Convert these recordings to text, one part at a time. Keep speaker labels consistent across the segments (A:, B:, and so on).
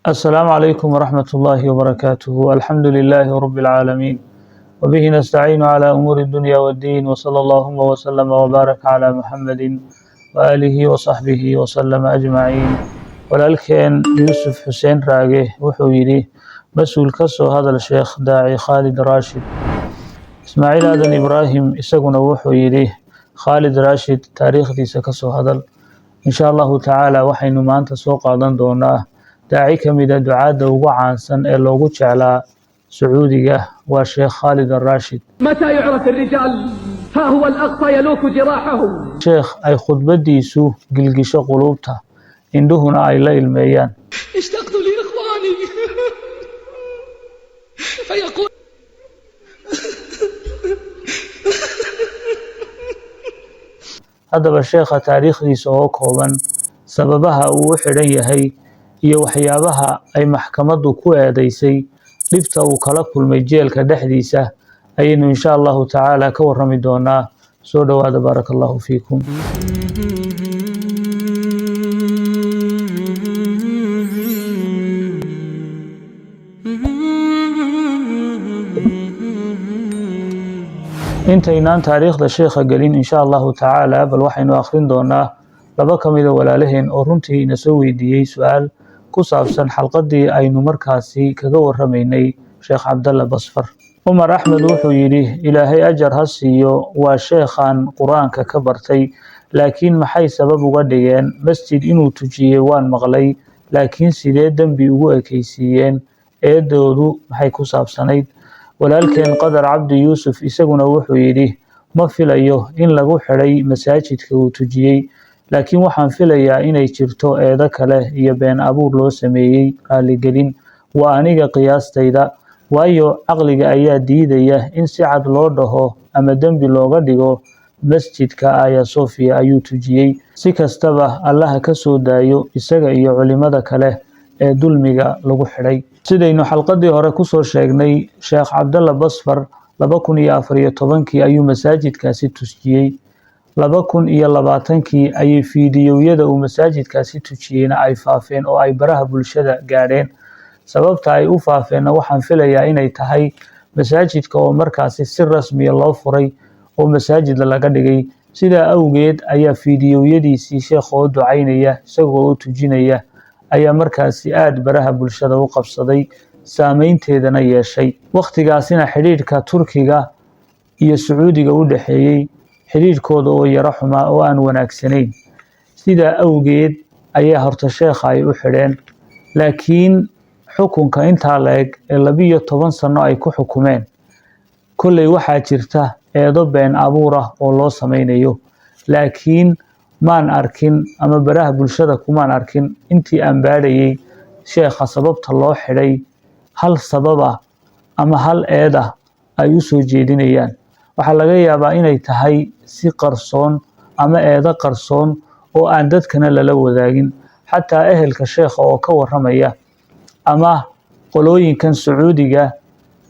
A: السلام عليكم ورحمة الله وبركاته. الحمد لله رب العالمين، وبه نستعين على أمور الدنيا والدين، وصلى اللهم وسلم وبارك على محمد وآله وصحبه وسلم أجمعين. ولكن يوسف حسين راقه وحويري مسؤول كسو هذا الشيخ داعي خالد راشد إسماعيل آدم إبراهيم إساقنا وحويري خالد راشد تاريخ دي سكسو هذا إن شاء الله تعالى وحين ما أنت سوق عدن دونه داعي كميدا دعاء وعنسن اللوغو على سعودية والشيخ خالد الراشد.
B: متى يعرف الرجال؟ ها هو الأقصى يلوك جراحه.
A: شيخ أي خطبة ديسو قلقش قلوبته عندهنا أي لا الميان.
B: اشتقت لإخواني فيقول
A: هذا الشيخ تاريخ ديسو كوبان سببها وحرية iyo waxyaabaha ay maxkamadu ku eedeysay dhibta uu kala kulmay jeelka dhexdiisa ayaynu insha Allah ta'ala ka warrami doonaa. soo dhawaada barakallahu fiikum. intaynaan taariikhda sheekha galin insha Allah ta'ala bal waxaynu akhrin doonaa laba kamid walaalaheen oo runtii ina soo weydiiyay su'aal ku saabsan xalqadii aynu markaasi kaga warramaynay Sheekh Cabdalla Basfar. Umar Axmed wuxuu yiri Ilaahay ajar ha siiyo waa sheekhan Quraanka ka bartay laakiin maxay sabab uga dhigeen masjid inuu tujiyay waan maqlay laakiin sidee dambi ugu ekaysiiyeen eedoodu maxay ku saabsanayd. walaalkeen Qadar Cabdi Yuusuf isaguna wuxuu yiri ma filayo in lagu xiray masaajidka uu tujiyay laakiin waxaan filayaa inay jirto eedo kale iyo been abuur loo sameeyay qaaligelin waa aniga qiyaastayda waayo aqliga ayaa diidaya in si cad loo dhaho ama dambi looga dhigo masjidka Aya Sofia ayuu tujiyay. si kastaba Allah ka soo daayo isaga iyo culimada kale ee dulmiga lagu xiray. sidaynu xalqadii hore ku soo sheegnay Sheekh Cabdalla Basfar 2014 ayuu masaajidkaasi tujiyay. 2020 ayay fiidiyowyada uu masaajidkaasi tujiyayna ay faafeen oo ay baraha bulshada gaadheen. sababta ay u faafeen waxaan filayaa inay tahay masaajidka oo markaasi si rasmi ah loo furay oo masaajid laga dhigay. sidaa awgeed ayaa fiidiyowyadiisii sheekhu ducaynaya isagoo u tujinaya ayaa markaasi aad baraha bulshada u qabsaday saameynteedana yeeshay. waqtigaasina xiriirka Turkiga iyo Sacuudiga u dhaxeeyay xiriirkooda oo yara xumaa oo aan wanaagsanayn. sidaa awgeed ayaa horta sheekha ay u xireen laakiin xukunka inta leeg ee 12 sano ay ku xukumeen kullay waxaa jirta eedo been abuur ah oo loo sameynayo laakiin maan arkin ama baraha bulshada kumaan arkin intii aan baadhayay sheekha sababta loo xiray hal sababa ama hal eeda ay u soo jeedinayaan. waxaa laga yaabaa inay tahay si qarsoon ama eedo qarsoon oo aan dadkana lala wadaagin xataa ehelka sheekha oo ka warramaya ama qolooyinkan Sacuudiga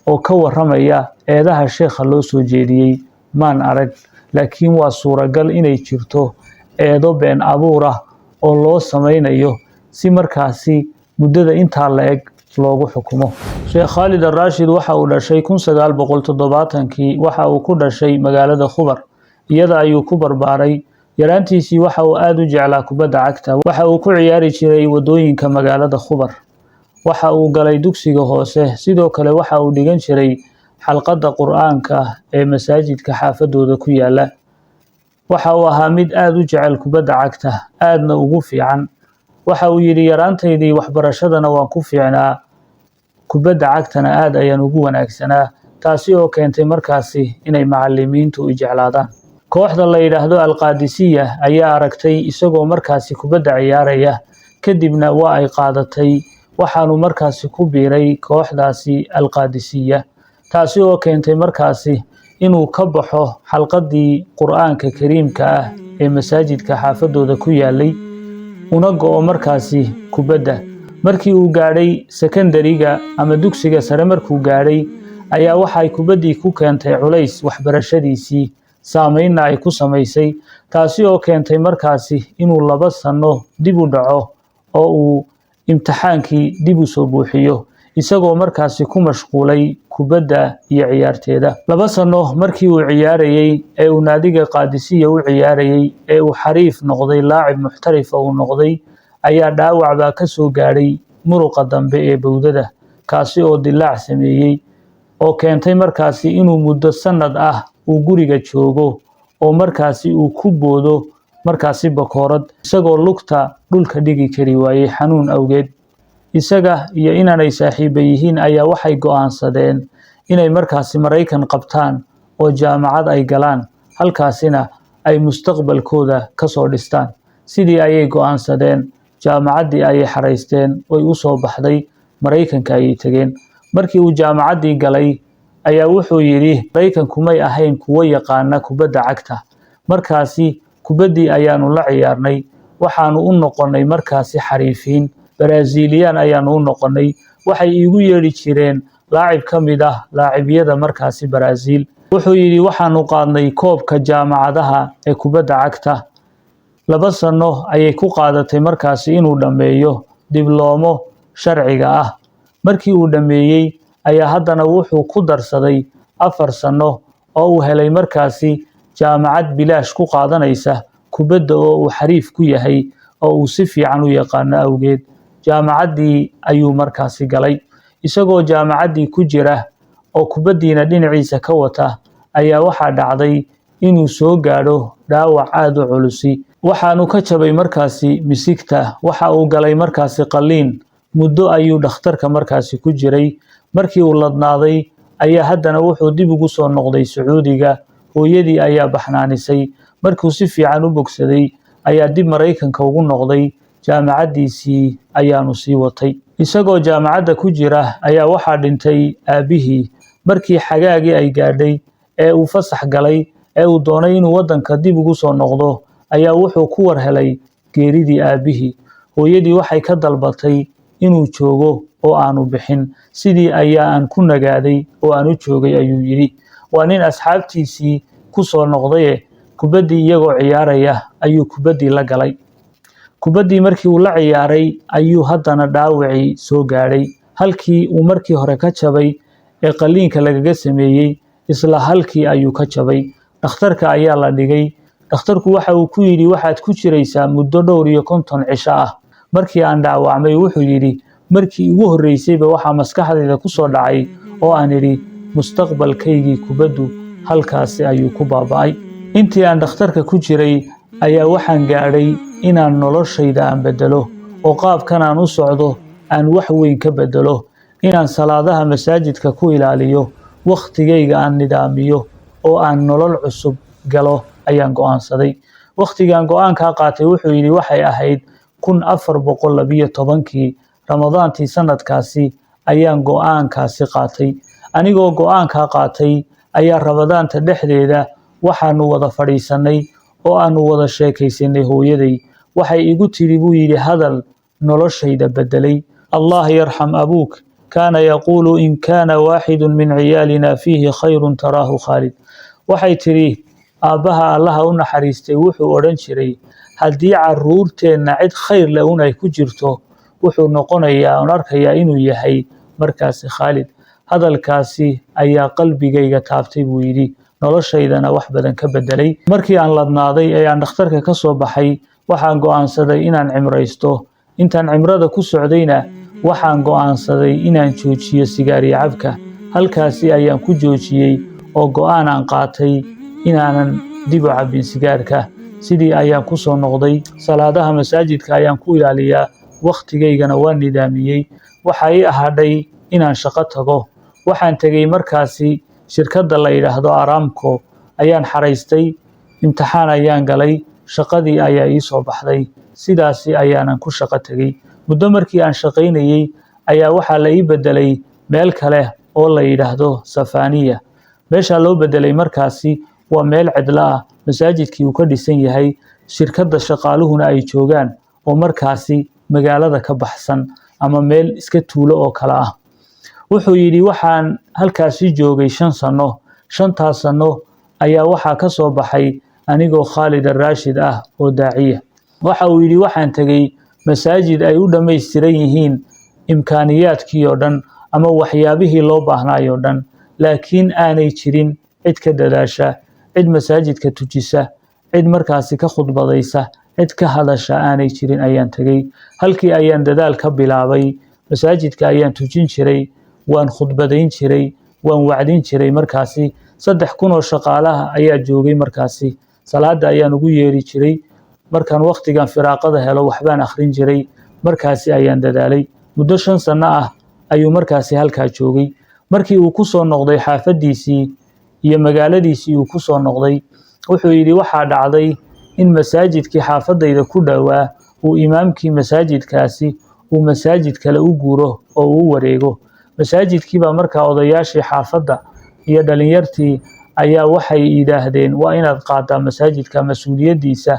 A: oo ka warramaya eedaha sheekha loo soo jeediyay maan arag laakiin waa suuragal inay jirto eedo been abuur ah oo loo sameynayo si markaasi muddada inta la eg loogu xukumo. Sheekh Khalid Rashid waxa uu dhashay 1970 waxa uu ku dhashay magaalada Khubar iyada ayuu ku barbaaray. yaraantiisii waxa uu aad u jeclaa kubadda cagta waxa uu ku ciyaari jiray wadooyinka magaalada Khubar. waxa uu galay dugsiga hoose sidoo kale waxa uu dhigan jiray xalqada Quraanka ee masaajidka xaafadooda ku yaala. waxa uu ahaa mid aad u jecel kubadda cagta aadna ugu fiican. waxa uu yiri yaraantaydii waxbarashadana waan ku fiicnaa kubadda cagtana aad ayaan ugu wanaagsanaa taasi oo keentay markaasi inay macallimiintu u jeclaadaan. kooxda la yiraahdo Al-Qaadisiya ayaa aragtay isagoo markaasi kubadda ciyaaraya kadibna waa ay qaadatay waxaanu markaasi ku biiray kooxdaasi Al-Qaadisiya taasi oo keentay markaasi inuu ka baxo xalqadii Quraanka Kariimka ah ee masaajidka xaafadooda ku yaalay una go'o markaasi kubadda. markii uu gaadhay secondary-ga ama dugsiga sare markuu gaadhay ayaa waxay kubaddii ku keentay culays waxbarashadiisii saameynna ay ku samaysay taasi oo keentay markaasi inuu 2 sano dib u dhaco oo uu imtixaankii dib u soo buuxiyo isagoo markaasi ku mashquulay kubadda iyo ciyaarteeda 2 sano markii uu ciyaarayay ee uu naadiga Qaadisiya u ciyaarayay ee uu xariif noqday laacib muxtarif uu noqday ayaa dhaawac baa ka soo gaaray muruqa dambe ee bowdada kaasi oo dilaac sameeyay oo keentay markaasi inuu muddo sanad ah uu guriga joogo oo markaasi uu ku boodo markaasi bakoorad isagoo lugta dhulka dhigi kari waayay xanuun awgeed isaga iyo inaanay saaxiibo yihiin ayaa waxay go'aansadeen inay markaasi Mareykan qabtaan oo jaamacad ay galaan halkaasina ay mustaqbalkooda ka soo dhistaan sidii ayay go'aansadeen jaamacaddii ayay xareysteen oo u soo baxday Mareykanka ay tageen markii uu jaamacaddii galay ayaa wuxuu yiri Mareykanku may ahayn kuwa yaqaana kubadda cagta markaasi kubaddii ayaanu la ciyaarnay waxaanu u noqonay markaasi xariifiin Brazilian ayaanu u noqonay waxay iigu yeeri jireen laacib kamid ah laacibyada markaasi Brazil wuxuu yiri waxaanu qaadnay koobka jaamacadaha ee kubadda cagta 2 sano ayay ku qaadatay markaasi inuu dhameeyo dibloomo sharciga ah markii uu dhameeyay ayaa haddana wuxuu ku darsaday 4 sano oo uu helay markaasi jaamacad bilaash ku qaadanaysa kubadda oo uu xariif ku yahay oo uu si fiican u yaqaan awgeed jaamacaddii ayuu markaasi galay isagoo jaamacaddii ku jira oo kubaddiina dhinaciisa ka wata ayaa waxa dhacday inuu soo gaadho dhaawac aad u culus waxaanu ka jabay markaasi misigta waxa uu galay markaasi qaliin muddo ayuu dhakhtarka markaasi ku jiray markii uu ladnaaday ayaa haddana wuxuu dib ugu soo noqday Sacuudiga hooyadii ayaa baxnaanisay markuu si fiican u bogsaday ayaa dib Mareykanka ugu noqday jaamacaddiisii ayaanu sii watay isagoo jaamacadda ku jira ayaa waxa dhintay aabihii markii xagaagii ay gaadhay ee uu fasax galay ee uu doonay inuu wadanka dib ugu soo noqdo ayaa wuxuu ku war helay geeridii aabihii hooyadii waxay ka dalbatay inuu joogo oo aanu bixin sidii ayaa aan ku nagaaday oo aan u joogay ayuu yiri waa nin asxaabtiisii ku soo noqday kubaddii iyagoo ciyaaraya ayuu kubaddii la galay kubaddii markii uu la ciyaaray ayuu haddana dhaawacii soo gaadhay halkii uu markii hore ka jabay ee qaliinka lagaga sameeyay isla halkii ayuu ka jabay dhakhtarka ayaa la dhigay dhakhtarku waxa uu ku yiri waxaad ku jiraysaa muddo dhowr iyo 50 cisho ah markii aan dhaawacmay wuxuu yiri markii ugu horeysayba waxa maskaxdayda ku soo dhacay oo aan iri mustaqbalkaygii kubaddu halkaas ayuu ku baaba'ay intii aan dhakhtarka ku jiray ayaa waxaan gaadhay inaan noloshayda aan bedelo oo qaabkan aan u socdo aan wax weyn ka bedelo inaan salaadaha masaajidka ku ilaaliyo waqtigayga aan nidaamiyo oo aan nolol cusub galo ayaan go'aansaday waqtigan go'aanka qaatay wuxuu yiri waxay ahayd 1412 Ramadaantii sanadkaasi ayaan go'aankaasi qaatay anigoo go'aanka qaatay ayaa Ramadaanta dhexdeeda waxaanu wada fadhiisanay oo aanu wada sheekaysanay hooyaday waxay igu tiri buu yiri hadal noloshayda bedelay Allah yarham abuk kana yaqulu in kana wahid min ciyalina fihi khayrun tarahu Khalid waxay tiri aabaha Allah u naxariistay wuxuu oran jiray hadii caruurteena cid khayr leh ay ku jirto wuxuu noqonayaa oo arkayaa inuu yahay markaas Khalid hadalkaasi ayaa qalbigayga taabtay buu yiri noloshaydana wax badan ka bedelay markii aan ladnaaday ee aan dhakhtarka ka soo baxay waxaan go'aansaday inaan cimraysto intaan cimrada ku socdayna waxaan go'aansaday inaan joojiyo sigaari cabka halkaasi ayaan ku joojiyay oo go'aan aan qaatay inaanan dib u cabin sigaarka sidii ayaan ku soo noqday salaadaha masaajidka ayaan ku ilaaliyaa waqtigaygana waan nidaamiyay waxa ay ahaaday inaan shaqo tago waxaan tagay markaasi shirkadda la yiraahdo Aramco ayaan xareystay imtixaan ayaan galay shaqadii ayaa ii soo baxday sidaasi ayaanan ku shaqo tagay muddo markii aan shaqaynayay ayaa waxa la ii bedelay meel kale oo la yiraahdo Safaniya meesha loo bedelay markaasi waa meel cidla ah masaajidkii uu ka dhisan yahay shirkadda shaqaaluhuna ay joogaan oo markaasi magaalada ka baxsan ama meel iska tuulo oo kala ah wuxuu yiri waxaan halkaasi joogay 5 sano 5 sano ayaa waxa ka soo baxay anigoo Khalid Rashid ah oo daaciya waxa uu yiri waxaan tagay masaajid ay u dhammaystiran yihiin imkaaniyaadkii oo dhan ama waxyaabihii loo baahnaayo o dhan, laakiin aanay jirin cid ka dadaasha, cid masaajidka tujisa, cid markaasi ka khudbadaysa, cid ka hadasha aanay jirin ayaan tegey. halkii ayaan dadaal ka bilaabay, masaajidka ayaan tujin jiray, waan khudbadayn jiray, waan wacdin jiray. markaasi 3,000 oo shaqaalaha ayaa joogay. markaasi salaada ayaan ugu yeeri jiray, markaan waqtigan firaaqada helo waxbaan akhrin jiray. markaasi ayaan dadaalay. muddo 5 sano ah ayuu markaasi halkaa joogay. markii uu ku soo noqday xaafadiisii iyo magaaladiisii uu ku soo noqday, wuxuu yidhi waxaa dhacday in masaajidkii xaafadayda ku dhowaa uu imaamkii masaajidkaasi uu masaajid kale u guuro oo uu wareego. masaajidkii baa markaa odayaashii xaafadda iyo dhalinyartii ayaa waxay yidhaahdeen waa inaad qaadaa masaajidka mas-uuliyaddiisa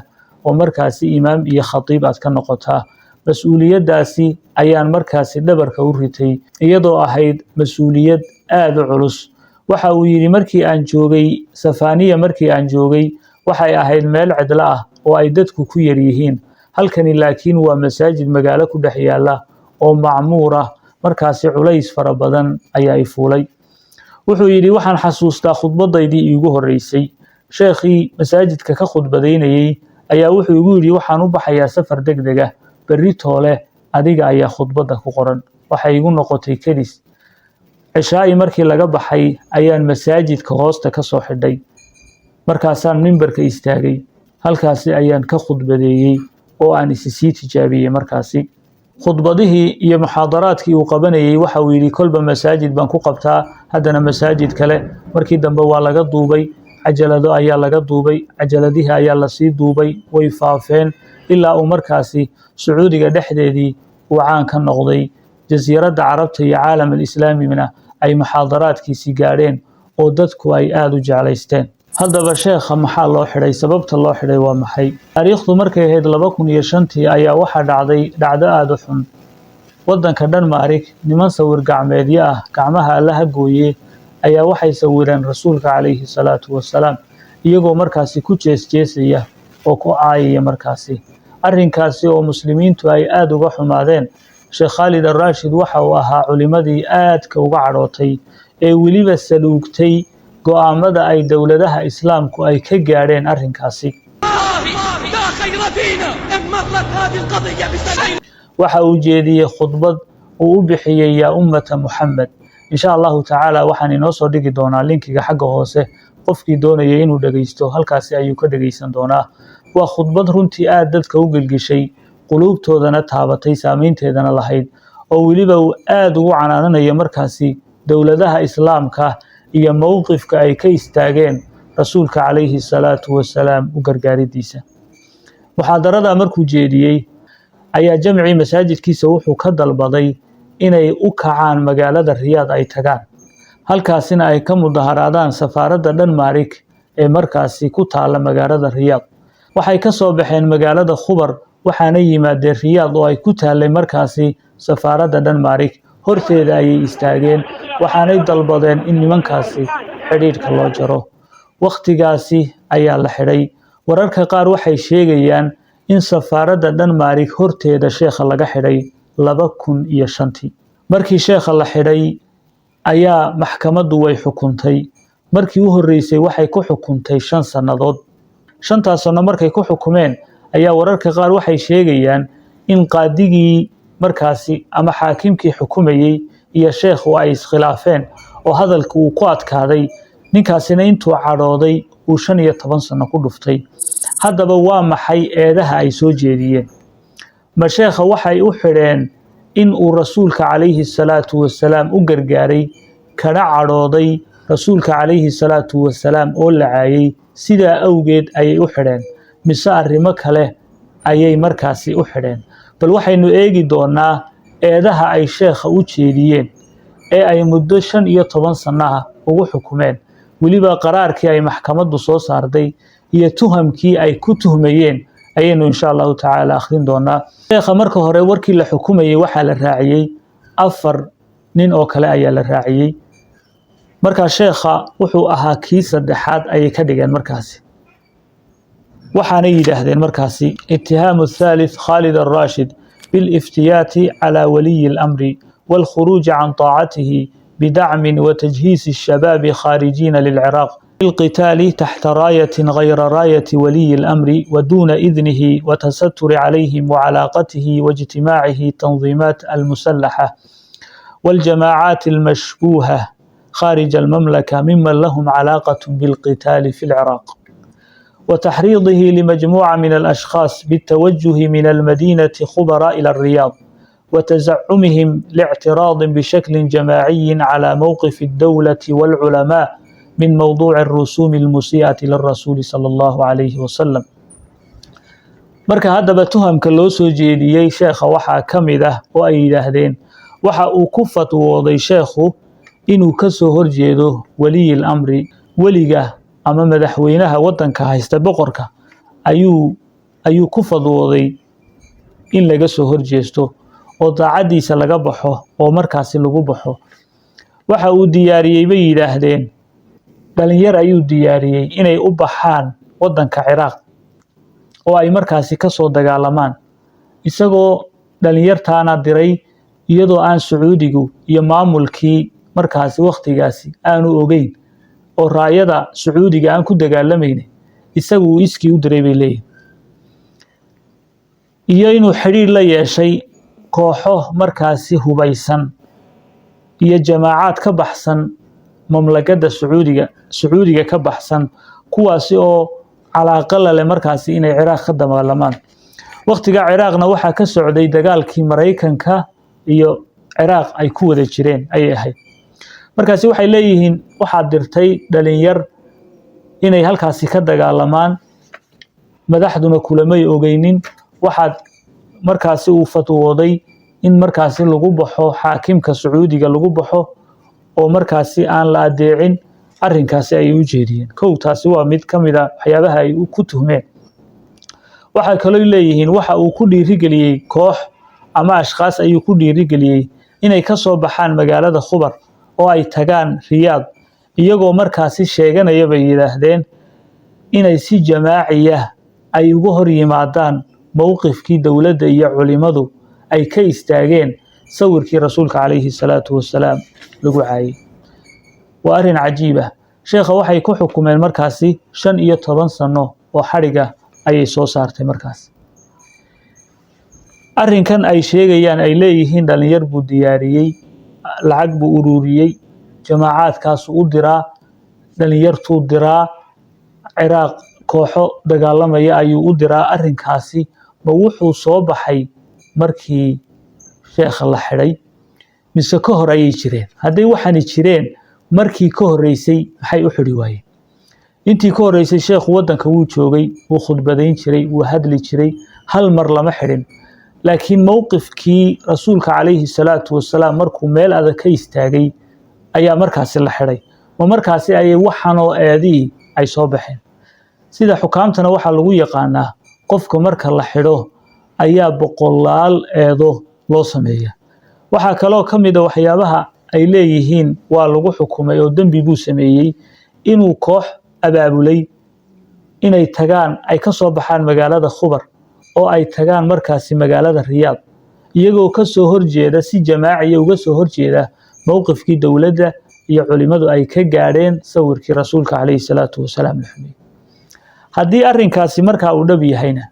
A: oo markaasi imaam iyo khatiib aad ka noqotaa. mas-uuliyaddaasi ayaan markaasi dhabarka u ritay, iyadoo ahayd mas-uuliyad aad u culus. waxa uu yidhi markii aan joogay Safaaniya, markii aan joogay waxay ahayd meel cidlo ah oo ay dadku ku yar yihiin. halkani laakiin waa masaajid magaalo ku dhex yaala oo macmuur ah. markaasi culays fara badan ayaa i fuulay. wuxuu yidhi waxaan xasuustaa khudbadaydii iigu horeysay. sheekhii masaajidka ka khudbadaynayay ayaa wuxuu igu yidhi waxaan u baxayaa safar degdeg ah, berri toole adiga ayaa khudbadda ku qoran. waxay igu noqotay kadis. cishaa'i markii laga baxay ayaan masaajidka hoosta ka soo xidhay. markaasaan mimbarka istaagay. halkaasi ayaan ka khudbadeeyey oo aan sii tijaabiyey. markaasi khudbadihii iyo muxaadaraadkii uu qabanayay waxa uu yidhi kolba masaajid baan ku qabtaa, haddana masaajid kale. markii dambe waa laga duubay, cajalado ayaa laga duubay, cajaladihii ayaa lasii duubay, way faafeen ilaa uu markaasi Sacuudiga dhexdeedii uu caan ka noqday. jasiiradda carabta iyo caalam alislaamina ay muxaadaraadkiisii gaadheen oo dadku ay aad u jeclaysteen. haddaba sheekha maxaa loo xidhay? sababta loo xidhay waa maxay? taariikhdu markay ahayd 2005 ayaa waxaa dhacday dhacdo aad u xun. waddanka Denmark niman sawir gacmeedyo ah, gacmaha Alla gooye, ayaa waxay sawireen rasuulka calayhi salaatu wasalaam iyagoo markaasi ku jeesjeesaya oo ku caayaya. markaasi arrinkaasi oo muslimiintu ay aad uga xumaadeen. sheekh Khalid al-Rashid waxa uu ahaa culimadii aadka uga cadhootay ee weliba saluugtay go'aamada ay dowladaha islaamku ay ka gaadheen arrinkaasi. waxa uu jeediyey khudbad uu u bixiyey yaa ummata Muxamed. insha allahu tacaala waxaan inoo soo dhigi doonaa linkiga xagga hoose. qofkii doonaya inuu dhagaysto halkaasi ayuu ka dhagaysan doonaa. waa khudbad runtii aad dadka u gelgishay, quluubtoodana taabatay, saameynteedana lahayd, oo weliba uu aad ugu canaananayo markaasi dowladaha islaamka iyo mowqifka ay ka istaageen rasuulka calayhi salaatu wasalaam u gargaaridiisa. muxaadarada markuu jeediyey ayaa jamcii masaajidkiisa wuxuu ka dalbaday inay u kacaan magaalada Riyaad ay tagaan. halkaasina ay ka mudaharaadaan safaaradda Denmark ee markaasi ku taala magaalada Riyaad. waxay ka soo baxeen magaalada Khubar waxaana yimaadeen Riyaad oo ay ku taalay markaasi safaaradda Denmark. horteeda ayay istaageen waxaanay dalbadeen in nimankaasi xidhiidhka loo jaro. waqtigaasi ayaa la xidhay. wararka qaar waxay sheegayaan in safaaradda Denmark horteeda sheekha laga xidhay 2005. markii sheekha la xidhay ayaa maxkamaddu way xukuntay. markii u horeysay waxay ku xukuntay 5 sannadood. 5taas sano markay ku xukumeen ayaa wararka qaar waxay sheegayaan in qaadigii markaasi ama xaakimkii xukumayay iyo sheekhu ay iskhilaafeen oo hadalku uu ku adkaaday. ninkaasina intuu cadhooday uu 15 sano ku dhuftay. haddaba waa maxay eedaha ay soo jeediyeen? ma sheekha waxay u xidheen in uu rasuulka calayhi salaatu wasalaam u gargaaray kana cadhooday rasuulka calayhi salaatu wasalaam oo la caayay sidaa awgeed ayay u xidheen, mise arrimo kale ayay markaasi u xidheen? bal waxaynu eegi doonaa eedaha ay sheekha u jeediyeen ee ay muddo 15 sano ugu xukumeen, weliba qaraarkii ay maxkamaddu soo saartay iyo tuhamkii ay ku tuhmayeen ayaynu insha allahu tacaala akhrin doonaa. sheekha marka hore warkii la xukumayay waxaa la raaciyey 4 nin oo kale ayaa la raaciyey. markaa sheekha wuxuu ahaa kii saddexaad ayay ka dhigeen markaasi. waxaanay yidhaahdeen markaasi ittihaamu thalith Khalid al-Rashid, بالافتيات على ولي الأمر والخروج عن طاعته بدعم وتجهيز الشباب خارجين للعراق للقتال تحت راية غير راية ولي الأمر ودون إذنه وتستر عليهم وعلاقته واجتماعه التنظيمات المسلحة والجماعات المشبوهة خارج المملكة ممن لهم علاقة بالقتال في العراق، وتحريضه لمجموعة من الأشخاص بالتوجه من المدينة خبراء إلى الرياض وتزعمهم لاعتراض بشكل جماعي على موقف الدولة والعلماء من موضوع الرسوم المسيئة للرسول صلى الله عليه وسلم. marka haddaba tuhamka loo soo jeediyey sheekha waxaa ka mid ah oo ay yidhaahdeen waxa uu ku fatwooday sheekhu inuu ka soo horjeedo waliyil amri, weliga ama madaxweynaha wadanka haysta boqorka ayuu ku fatwooday in laga soo horjeesto oo daacadiisa laga baxo oo markaasi lagu baxo. waxa uu diyaariyey bay yidhaahdeen dhalinyar ayuu diyaariyey inay u baxaan wadanka Ciraaq oo ay markaasi ka soo dagaalamaan, isagoo dhalinyartaana diray iyadoo aan Sacuudigu iyo maamulkii markaasi waqtigaasi aanu ogeyn oo raayada Sacuudiga aan ku dagaalamayna isagu uu iskii u diray bay leeyihiin, iyo inuu xiriir la yeeshay kooxo markaasi hubaysan iyo jamaacaad ka baxsan mamlakada Sacuudiga ka baxsan kuwaasi oo calaaqa la leh markaasi inay Ciraaq ka dagaalamaan. waqtiga Ciraaqna waxaa ka socday dagaalkii Mareykanka iyo Ciraaq ay ku wada jireen ay ahayd. markaasi waxay leeyihiin waxaa dirtay dhalinyar inay halkaasi ka dagaalamaan, madaxduna kulamay ogeynin, waxaad markaasi uu fatwooday in markaasi lagu baxo xaakimka Sacuudiga lagu baxo oo markaasi aan la adeecin. arrinkaasi ay u jeediyeen taasi waa mid ka mid ah waxyaabaha ay ku tuhmeen. waxa kale oo leeyihiin waxa uu ku dhiirigeliyay koox ama ashqaas ayuu ku dhiirigeliyay inay ka soo baxaan magaalada Khubar oo ay tagaan Riyaad, iyagoo markaasi sheeganaya bay yiraahdeen inay si jamaaciya ay uga hor yimaadaan mowqifkii dawladda iyo culimadu ay ka istaageen sawirkii rasuulka calayhi salaatu wasalaam lagu caayay. waa arrin cajiib ah. sheekha waxay ku xukumeen markaasi 15 sano oo xariga ayay soo saartay. markaas arrinkan ay sheegayaan ay leeyihiin dhalinyar buu diyaariyey, lacag buu ururiyey, jamaacaadkaas u diraa, dhalinyartuu diraa, Ciraaq kooxo dagaalamaya ayuu u diraa. arrinkaasi ma wuxuu soo baxay markii sheekha la xidhay mise ka hor ayay jireen? hadday waxaani jireen markii ka horeysay maxay u xidhi waayeen? intii ka horeysay sheekhu wadanka wuu joogay, wuu khudbadayn jiray, wuu hadli jiray, hal mar lama xidhin. laakiin mowqifkii rasuulka calayhi salaatu wasalaam markuu meel adag ka istaagay ayaa markaasi la xidhay, oo markaasi ayay waxanoo eedii ay soo baxeen. sida xukaamtana waxaa lagu yaqaanaa qofka marka la xidho ayaa boqolaal eedo loo sameeyaa. waxaa kaloo ka mid ah waxyaabaha ay leeyihiin waa lagu xukumay oo dambi buu sameeyey inuu koox abaabulay inay tagaan ay ka soo baxaan magaalada Khubar oo ay tagaan markaasi magaalada Riyaad, iyagoo ka soo horjeeda si jamaaciya uga soo horjeeda mowqifkii dawladda iyo culimadu ay ka gaadheen sawirkii rasuulka calayhi salaatu wasalaam la xumay. haddii arrinkaasi markaa uu dhab yahayna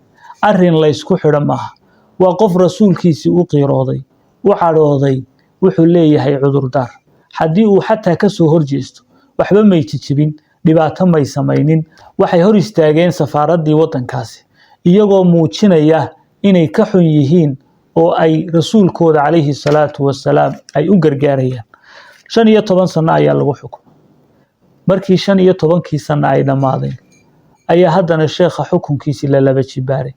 A: arrin la isku xidho maaha. waa qof rasuulkiisii u qiirooday, u cadhooday, wuxuu leeyahay cudurdaar. haddii uu xataa ka soo horjeesto waxba may jijibin, dhibaato may samaynin. waxay hor istaageen safaaraddii wadankaasi iyagoo muujinaya inay ka xun yihiin oo ay rasuulkooda calayhi salaatu wasalaam ay u gargaarayaan. 15 sano ayaa lagu xukumay. markii 15kii sano ay dhamaadeen ayaa haddana sheekha xukunkiisii la laba jibaaray.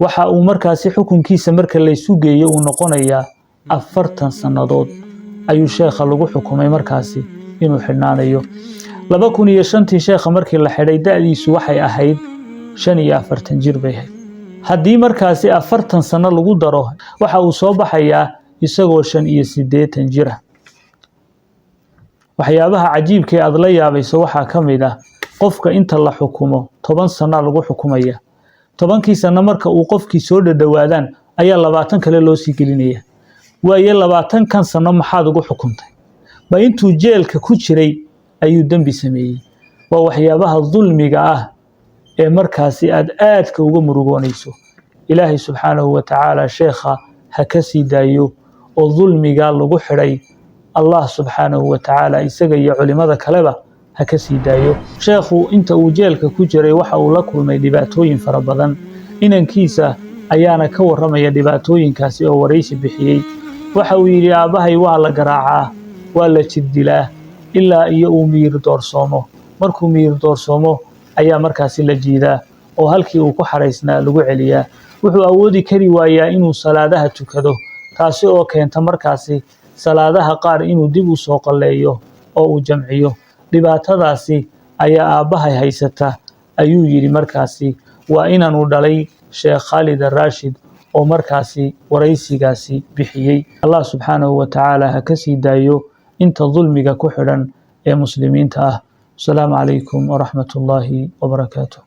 A: waxa uu markaasi xukunkiisa marka la isu geeyo uu noqonayaa 40 sanadood ayuu sheekha lagu xukumay markaasi inuu xidhnaanayo. 2005 sheekha markii la xidhay da'diisu waxay ahayd 45 jir bay ahayd. haddii markaasi 40 sano lagu daro waxa uu soo baxayaa isagoo 85 jir ah. waxyaabaha cajiibka ee aad la yaabayso waxaa ka mid ah qofka inta la xukumo 10 sano lagu xukumaya. 10kii sano marka uu qofkii soo dhadhawaadaan ayaa 20 kale loo sii gelinaya waaye 20 kan sano maxaad ugu xukuntay ba intuu jeelka ku jiray ayuu dambi sameeyay waa waxyaabaha dulmiga ah ee markaasi aadka uga murugoonayso ilaahay subxaanahu wa tacaala sheekha ha ka sii daayo oo dulmiga lagu xidhay allah subxaanahu wa tacaala isaga iyo culimada kaleba ha ka sii daayo sheekhu inta uu jeelka ku jiray waxa uu la kulmay dhibaatooyin fara badan inankiisa ayaana ka waramaya dhibaatooyinkaasi oo waraysi bixiyey waxa uu yidhi aabbahay waa la garaacaa waa la jirdilaa ilaa iyo uu miyir doorsoomo markuu miyir doorsoomo ayaa markaasi la jiidaa oo halkii uu ku xaraysnaa lagu celiyaa wuxuu awoodi kari waayaa inuu salaadaha tukado taasi oo keenta markaasi salaadaha qaar inuu dib u soo qalleeyo oo uu jamciyo dhibaatadaasi ayaa aabbahay haysata ayuu yidhi markaasi waa inaanu dhalay sheekh Khalid Rashid oo markaasi waraysigaasi bixiyey Allah subxaanahu wa tacaala ha ka sii daayo inta dulmiga ku xidhan ee muslimiinta ah. Assalaamu calaykum wa rahmatullaahi wa barakaatuh.